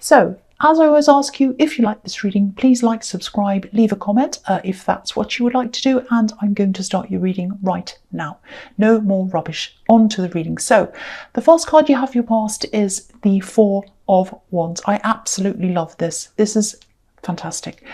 So, as I always ask you, if you like this reading, please like, subscribe, leave a comment if that's what you would like to do, and I'm going to start your reading right now. No more rubbish. On to the reading. So, the first card you have for your past is the Four of Wands. I absolutely love this. This is fantastic.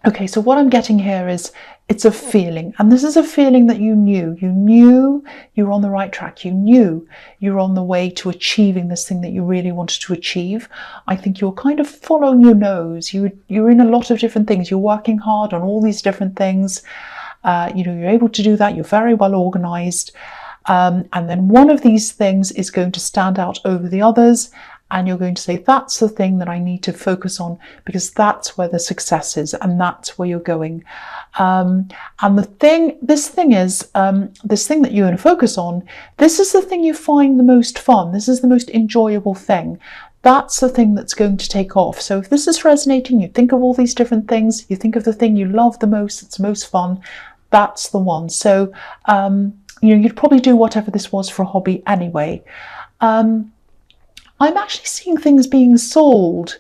Okay, so what I'm getting here is it's a feeling, and this is a feeling that you knew you were on the right track. You knew you were on the way to achieving this thing that you really wanted to achieve. I think you're kind of following your nose. You're in a lot of different things. You're working hard on all these different things. You're able to do that. You're very well organized. And then one of these things is going to stand out over the others. And you're going to say, that's the thing that I need to focus on, because that's where the success is, and that's where you're going. And this thing that you're going to focus on, this is the thing you find the most fun. This is the most enjoyable thing. That's the thing that's going to take off. So if this is resonating, you think of all these different things, you think of the thing you love the most, it's most fun, that's the one. So, you'd probably do whatever this was for a hobby anyway. I'm actually seeing things being sold,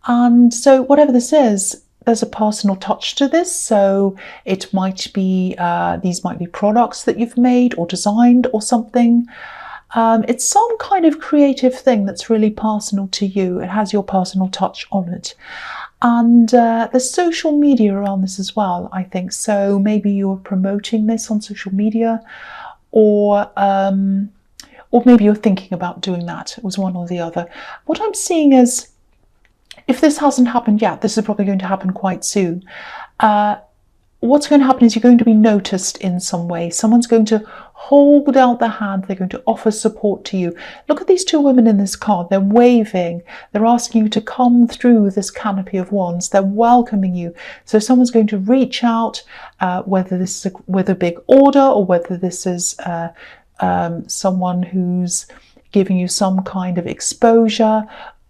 and so whatever this is, there's a personal touch to this. So it might be these might be products that you've made or designed or something. It's some kind of creative thing that's really personal to you. It has your personal touch on it, and there's social media around this as well, I think. So maybe you're promoting this on social media, or maybe you're thinking about doing that. It was one or the other. What I'm seeing is, if this hasn't happened yet, this is probably going to happen quite soon. What's going to happen is you're going to be noticed in some way. Someone's going to hold out their hand. They're going to offer support to you. Look at these two women in this card. They're waving. They're asking you to come through this canopy of wands. They're welcoming you. So someone's going to reach out, whether this is with a big order, or whether this is someone who's giving you some kind of exposure.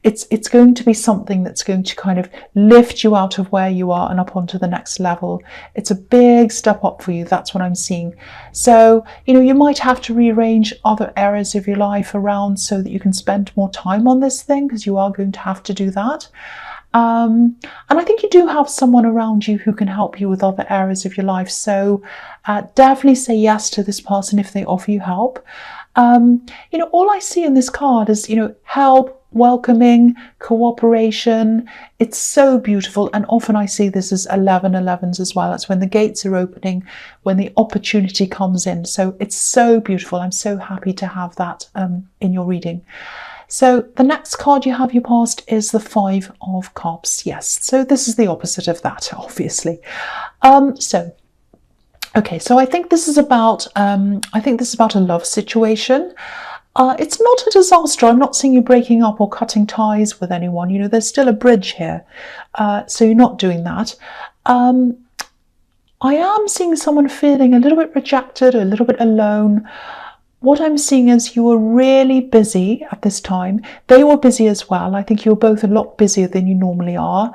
It's going to be something that's going to kind of lift you out of where you are and up onto the next level. It's a big step up for you. That's what I'm seeing. So, you might have to rearrange other areas of your life around so that you can spend more time on this thing, because you are going to have to do that. And I think you do have someone around you who can help you with other areas of your life. So definitely say yes to this person if they offer you help. All I see in this card is, help, welcoming, cooperation. It's so beautiful. And often I see this as 11s as well. That's when the gates are opening, when the opportunity comes in. So it's so beautiful. I'm so happy to have that in your reading. So the next card you have your past is the Five of Cups. Yes, so this is the opposite of that, obviously. So I think this is about a love situation. It's not a disaster. I'm not seeing you breaking up or cutting ties with anyone. There's still a bridge here, so you're not doing that. I am seeing someone feeling a little bit rejected, a little bit alone. What I'm seeing is you were really busy at this time. They were busy as well. I think you were both a lot busier than you normally are.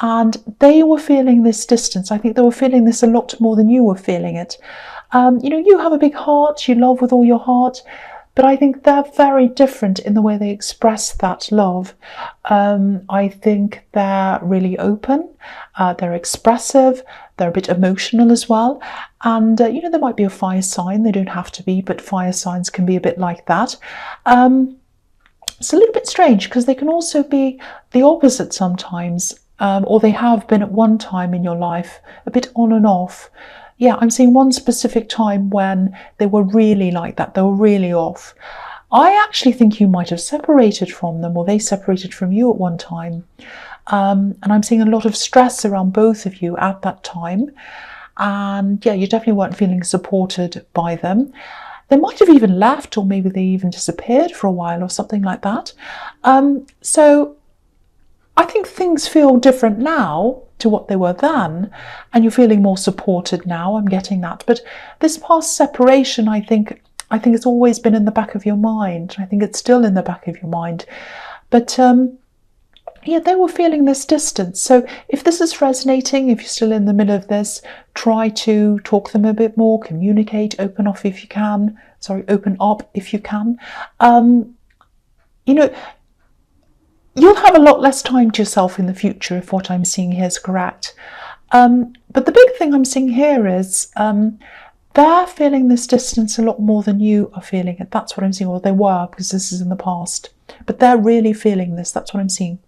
And they were feeling this distance. I think they were feeling this a lot more than you were feeling it. You have a big heart. You love with all your heart. But I think they're very different in the way they express that love. I think they're really open. They're expressive. They're a bit emotional as well. And, there might be a fire sign. They don't have to be, but fire signs can be a bit like that. It's a little bit strange because they can also be the opposite sometimes, or they have been at one time in your life, a bit on and off. Yeah, I'm seeing one specific time when they were really like that. They were really off. I actually think you might have separated from them, or they separated from you at one time. And I'm seeing a lot of stress around both of you at that time. And yeah, you definitely weren't feeling supported by them. They might have even left, or maybe they even disappeared for a while or something like that. So I think things feel different now to what they were then, and you're feeling more supported now. I'm getting that. But this past separation, I think it's always been in the back of your mind. I think it's still in the back of your mind. But yeah, they were feeling this distance. So if this is resonating, if you're still in the middle of this, try to talk to them a bit more, communicate, open up if you can. Open up if you can. you'll have a lot less time to yourself in the future if what I'm seeing here is correct. But the big thing I'm seeing here is they're feeling this distance a lot more than you are feeling it. That's what I'm seeing. Well, they were, because this is in the past. But they're really feeling this. That's what I'm seeing.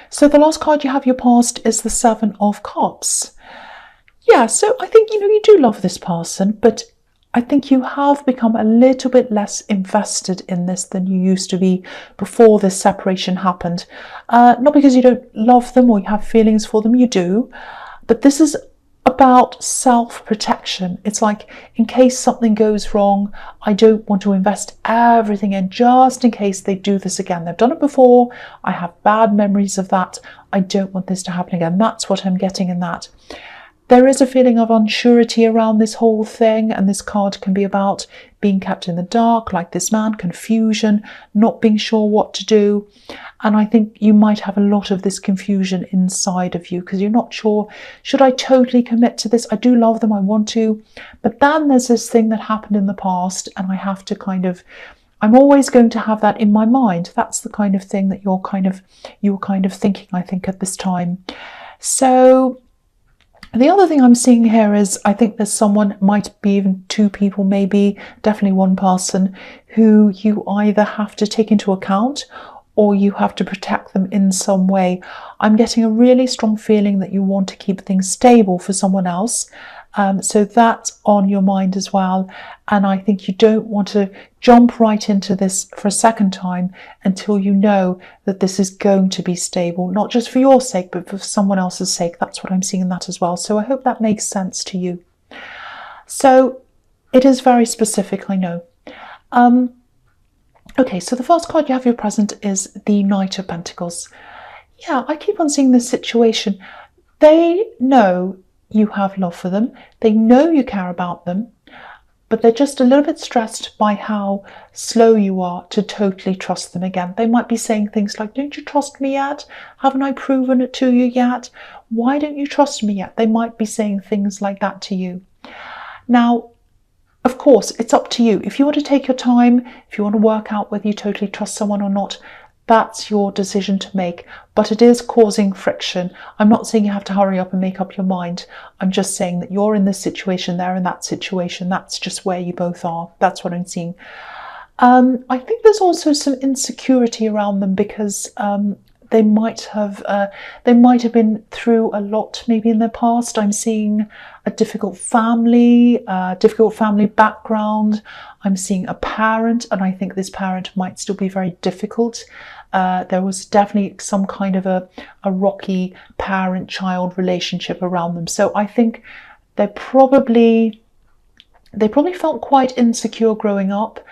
So the last card you have your past is the Seven of Cups. Yeah, so I think, you do love this person, but I think you have become a little bit less invested in this than you used to be before this separation happened. Not because you don't love them or you have feelings for them, you do, but this is about self-protection. It's like, in case something goes wrong, I don't want to invest everything in just in case they do this again. They've done it before. I have bad memories of that. I don't want this to happen again. That's what I'm getting in that. There is a feeling of unsurety around this whole thing, and this card can be about being kept in the dark, like this man, confusion, not being sure what to do. And I think you might have a lot of this confusion inside of you because you're not sure, should I totally commit to this? I do love them, I want to. But then there's this thing that happened in the past, and I have to I'm always going to have that in my mind. That's the kind of thing that you're kind of thinking, I think, at this time. So the other thing I'm seeing here is I think there's someone, might be even two people, maybe definitely one person, who you either have to take into account or you have to protect them in some way. I'm getting a really strong feeling that you want to keep things stable for someone else. So that's on your mind as well. And I think you don't want to jump right into this for a second time until you know that this is going to be stable, not just for your sake, but for someone else's sake. That's what I'm seeing in that as well. So I hope that makes sense to you. So it is very specific, I know. Okay, so the first card you have your present is the Knight of Pentacles. Yeah, I keep on seeing this situation. They know you have love for them. They know you care about them, but they're just a little bit stressed by how slow you are to totally trust them again. They might be saying things like, don't you trust me yet? Haven't I proven it to you yet? Why don't you trust me yet? They might be saying things like that to you. Now, of course, it's up to you. If you want to take your time, if you want to work out whether you totally trust someone or not, that's your decision to make, but it is causing friction. I'm not saying you have to hurry up and make up your mind. I'm just saying that you're in this situation, they're in that situation. That's just where you both are. That's what I'm seeing. I think there's also some insecurity around them because they might have been through a lot maybe in their past. I'm seeing a difficult family background. I'm seeing a parent, and I think this parent might still be very difficult. There was definitely some kind of a rocky parent-child relationship around them. So I think they probably felt quite insecure growing up.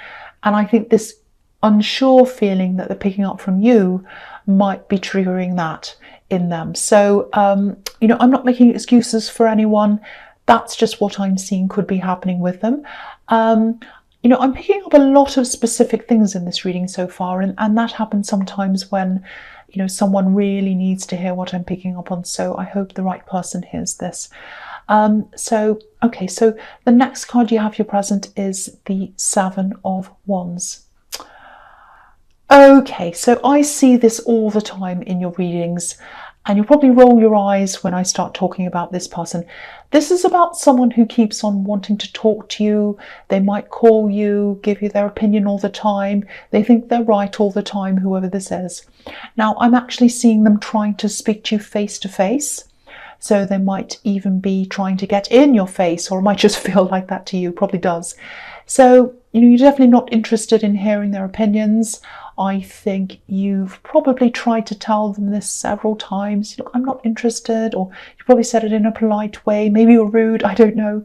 And I think this unsure feeling that they're picking up from you might be triggering that in them. So, I'm not making excuses for anyone. That's just what I'm seeing could be happening with them. I'm picking up a lot of specific things in this reading so far, and that happens sometimes when, someone really needs to hear what I'm picking up on. So I hope the right person hears this. So the next card you have your present is the Seven of Wands. Okay, so I see this all the time in your readings, and you'll probably roll your eyes when I start talking about this person. This is about someone who keeps on wanting to talk to you. They might call you, give you their opinion all the time. They think they're right all the time, whoever this is. Now, I'm actually seeing them trying to speak to you face to face. So they might even be trying to get in your face, or it might just feel like that to you, probably does. So, you're definitely not interested in hearing their opinions. I think you've probably tried to tell them this several times. Look, I'm not interested, or you probably said it in a polite way, maybe you're rude, I don't know.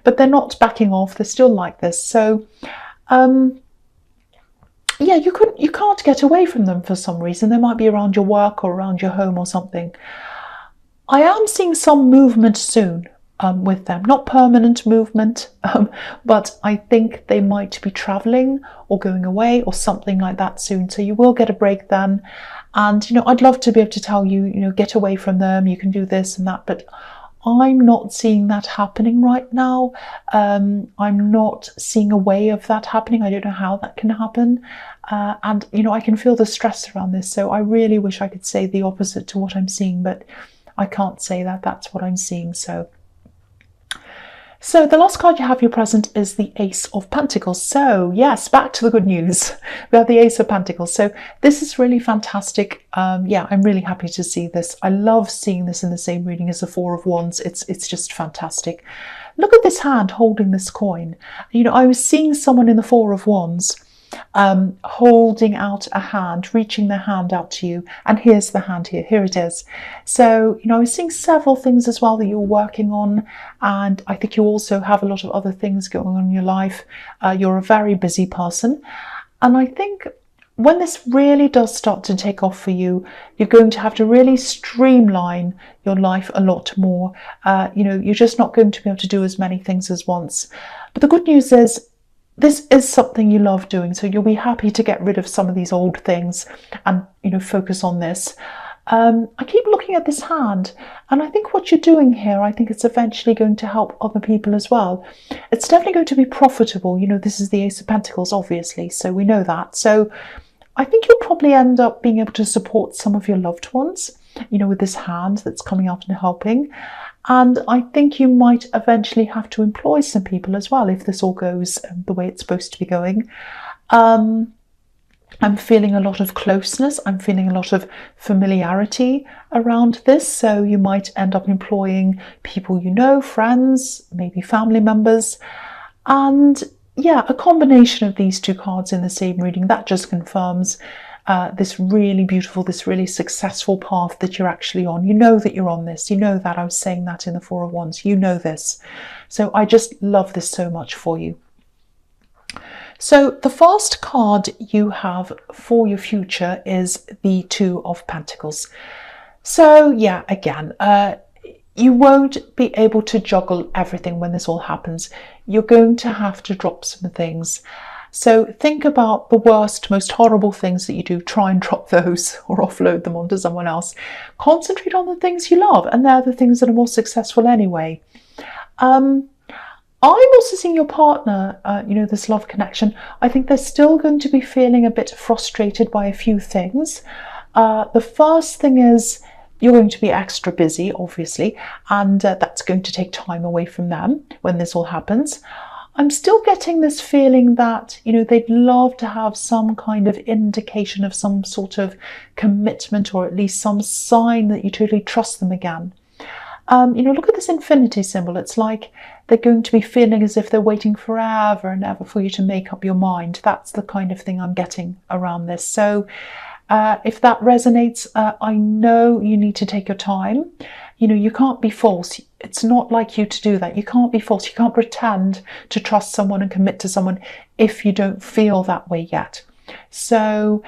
But they're not backing off, they're still like this. So, yeah, you can't get away from them for some reason. They might be around your work or around your home or something. I am seeing some movement soon with them, not permanent movement, but I think they might be traveling or going away or something like that soon. So you will get a break then. And, I'd love to be able to tell you, get away from them, you can do this and that, but I'm not seeing that happening right now. I'm not seeing a way of that happening. I don't know how that can happen. And, you know, I can feel the stress around this. So I really wish I could say the opposite to what I'm seeing, but I can't say that. That's what I'm seeing. So the last card you have, your present, is the Ace of Pentacles. So yes, back to the good news. We have the Ace of Pentacles. So this is really fantastic. Yeah, I'm really happy to see this. I love seeing this in the same reading as the Four of Wands. It's just fantastic. Look at this hand holding this coin. You know, I was seeing someone in the Four of Wands holding out a hand, reaching their hand out to you, and here's the hand here it is. So, you know, I was seeing several things as well that you're working on, and I think you also have a lot of other things going on in your life. You're a very busy person, and I think when this really does start to take off for you, you're going to have to really streamline your life a lot more. You know, you're just not going to be able to do as many things as once. But the good news is, this is something you love doing, so you'll be happy to get rid of some of these old things and, you know, focus on this. I keep looking at this hand, and I think what you're doing here, I think it's eventually going to help other people as well. It's definitely going to be profitable. You know, this is the Ace of Pentacles, obviously, so we know that. So I think you'll probably end up being able to support some of your loved ones, you know, with this hand that's coming out and helping. And I think you might eventually have to employ some people as well if this all goes the way it's supposed to be going. I'm feeling a lot of closeness. I'm feeling a lot of familiarity around this. So you might end up employing people you know, friends, maybe family members. And yeah, a combination of these two cards in the same reading, that just confirms this really beautiful, this really successful path that you're actually on. You know that you're on this. You know that. I was saying that in the Four of Wands. You know this. So I just love this so much for you. So the first card you have for your future is the Two of Pentacles. So yeah, again, you won't be able to juggle everything when this all happens. You're going to have to drop some things. So think about the worst, most horrible things that you do. Try and drop those or offload them onto someone else. Concentrate on the things you love, and they're the things that are more successful anyway. I'm also seeing your partner, you know, this love connection. I think they're still going to be feeling a bit frustrated by a few things. The first thing is you're going to be extra busy, obviously, and that's going to take time away from them when this all happens. I'm still getting this feeling that, you know, they'd love to have some kind of indication of some sort of commitment, or at least some sign that you totally trust them again. You know, look at this infinity symbol. It's like they're going to be feeling as if they're waiting forever and ever for you to make up your mind. That's the kind of thing I'm getting around this. So if that resonates, I know you need to take your time. You know, you can't be false. It's not like you to do that. You can't be false. You can't pretend to trust someone and commit to someone if you don't feel that way yet. So,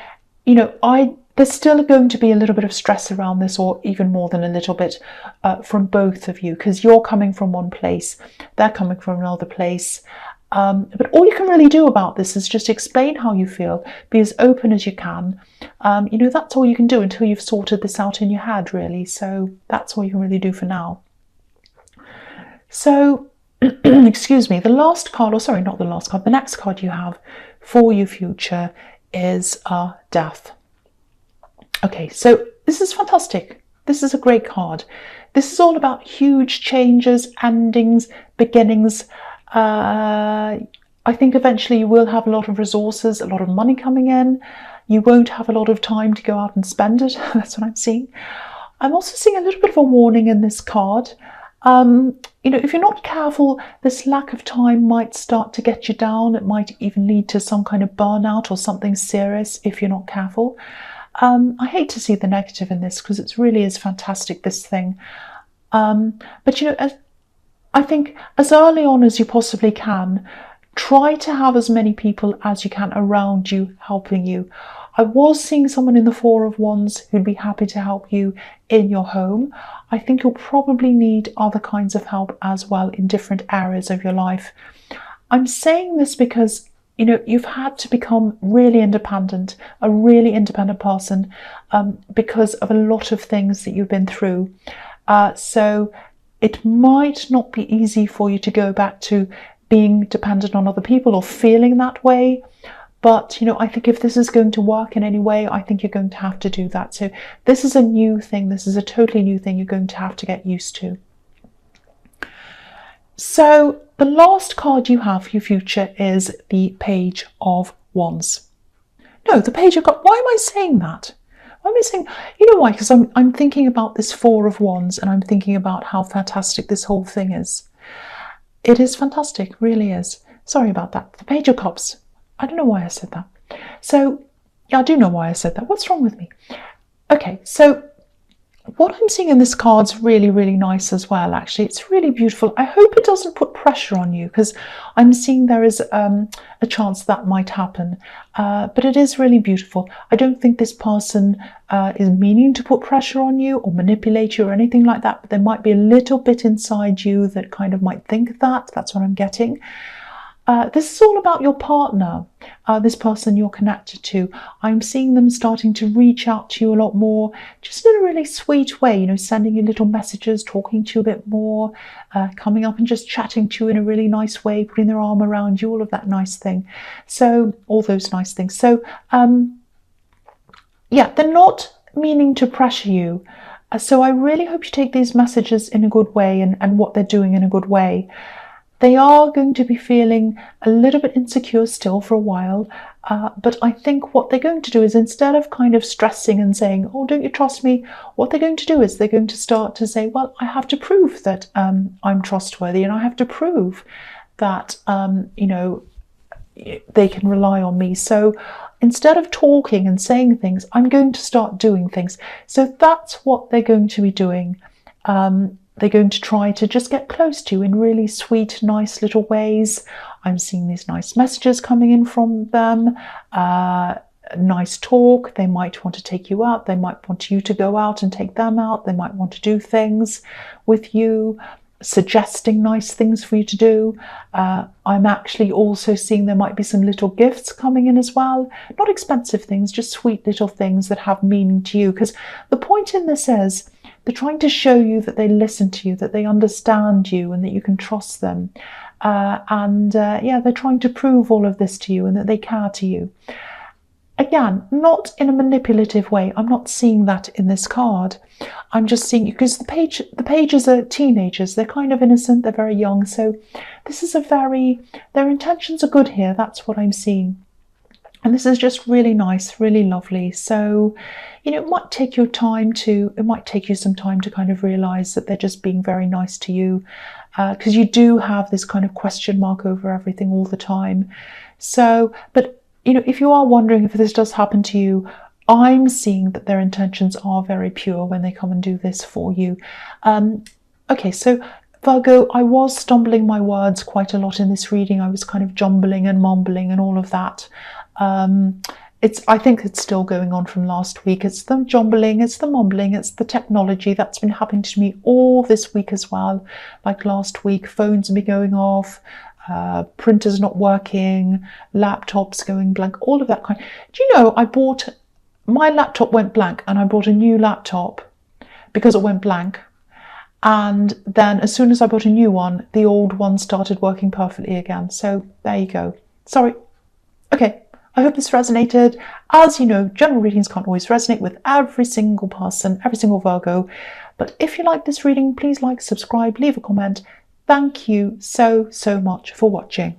you know, there's still going to be a little bit of stress around this, or even more than a little bit, from both of you, because you're coming from one place, they're coming from another place. But all you can really do about this is just explain how you feel, be as open as you can. You know, that's all you can do until you've sorted this out in your head, really. So that's all you can really do for now. So, excuse me, the last card, or sorry, not the last card, the next card you have for your future is Death. Okay, so this is fantastic. This is a great card. This is all about huge changes, endings, beginnings. I think eventually you will have a lot of resources, a lot of money coming in. You won't have a lot of time to go out and spend it. That's what I'm seeing. I'm also seeing a little bit of a warning in this card. You know, if you're not careful, this lack of time might start to get you down. It might even lead to some kind of burnout or something serious if you're not careful. I hate to see the negative in this, because it really is fantastic, this thing. But, you know, I think as early on as you possibly can, try to have as many people as you can around you helping you. I was seeing someone in the Four of Wands who'd be happy to help you in your home. I think you'll probably need other kinds of help as well in different areas of your life. I'm saying this because, you know, you've had to become really independent, a really independent person, because of a lot of things that you've been through. So it might not be easy for you to go back to being dependent on other people or feeling that way. But, you know, I think if this is going to work in any way, I think you're going to have to do that. So this is a new thing. This is a totally new thing you're going to have to get used to. So the last card you have for your future is the Page of Wands. No, the Page of Cups. Why am I saying that? Why am I saying, you know why? Because I'm thinking about this Four of Wands, and I'm thinking about how fantastic this whole thing is. It is fantastic, really is. Sorry about that. The Page of Cups. I don't know why I said that. So, yeah, I do know why I said that. What's wrong with me? Okay, so what I'm seeing in this card's really, really nice as well, actually. It's really beautiful. I hope it doesn't put pressure on you, because I'm seeing there is a chance that might happen. But it is really beautiful. I don't think this person is meaning to put pressure on you or manipulate you or anything like that, but there might be a little bit inside you that kind of might think that. That's what I'm getting. This is all about your partner, this person you're connected to. I'm seeing them starting to reach out to you a lot more, just in a really sweet way, you know, sending you little messages, talking to you a bit more, coming up and just chatting to you in a really nice way, putting their arm around you, all of that nice thing. So, all those nice things. So, yeah, they're not meaning to pressure you. So I really hope you take these messages in a good way and what they're doing in a good way. They are going to be feeling a little bit insecure still for a while, but I think what they're going to do is, instead of kind of stressing and saying, oh, don't you trust me? What they're going to do is they're going to start to say, well, I have to prove that I'm trustworthy, and I have to prove that, you know, they can rely on me. So instead of talking and saying things, I'm going to start doing things. So that's what they're going to be doing. They're going to try to just get close to you in really sweet, nice little ways. I'm seeing these nice messages coming in from them. Nice talk. They might want to take you out. They might want you to go out and take them out. They might want to do things with you, suggesting nice things for you to do. I'm actually also seeing there might be some little gifts coming in as well. Not expensive things, just sweet little things that have meaning to you. Because the point in this is, they're trying to show you that they listen to you, that they understand you, and that you can trust them. Yeah, they're trying to prove all of this to you and that they care to you. Again, not in a manipulative way. I'm not seeing that in this card. I'm just seeing, because the pages are teenagers. They're kind of innocent. They're very young. So this is their intentions are good here. That's what I'm seeing. And this is just really nice, really lovely. So, you know, it might take you some time to kind of realize that they're just being very nice to you, because you do have this kind of question mark over everything all the time. So, but, you know, if you are wondering if this does happen to you, I'm seeing that their intentions are very pure when they come and do this for you. Okay, so Virgo, I was stumbling my words quite a lot in this reading. I was kind of jumbling and mumbling and all of that. I think it's still going on from last week. It's the jumbling, it's the mumbling, it's the technology that's been happening to me all this week as well. Like last week, phones have been going off, printers not working, laptops going blank, all of that kind. Do you know, my laptop went blank, and I bought a new laptop because it went blank. And then as soon as I bought a new one, the old one started working perfectly again. So there you go. Sorry. Okay. I hope this resonated. As you know, general readings can't always resonate with every single person, every single Virgo. But if you like this reading, please like, subscribe, leave a comment. Thank you so, so much for watching.